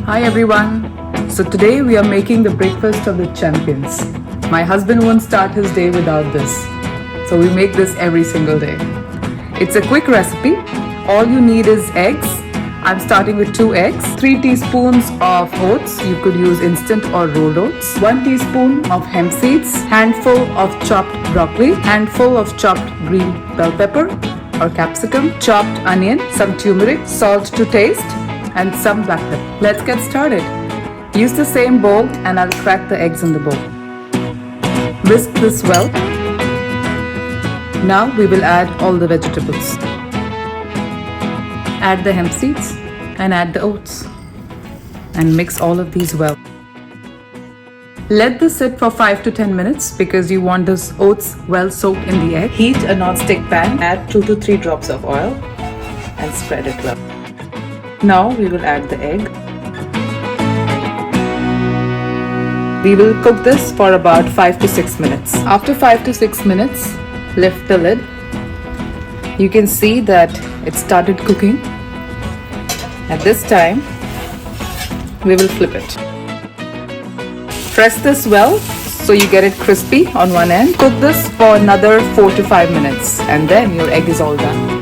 Hi everyone. So today we are making the breakfast of the champions. My husband won't start his day without this. So we make this every single day. It's a quick recipe. All you need is eggs. I'm starting with 2 eggs, 3 teaspoons of oats, you could use instant or rolled oats, 1 teaspoon of hemp seeds, handful of chopped broccoli, handful of chopped green bell pepper or capsicum, chopped onion, some turmeric, salt to taste, and some black pepper. Let's get started. Use the same bowl and I'll crack the eggs in the bowl. Whisk this well. Now we will add all the vegetables. Add the hemp seeds and add the oats and mix all of these well. Let this sit for 5 to 10 minutes because you want those oats well soaked in the egg. Heat a non-stick pan, add 2 to 3 drops of oil and spread it well. Now we will add the egg. We will cook this for about 5 to 6 minutes. After 5 to 6 minutes, lift the lid. You can see that it started cooking. At this time, we will flip it. Press this well so you get it crispy on one end. Cook this for another 4 to 5 minutes and then your egg is all done.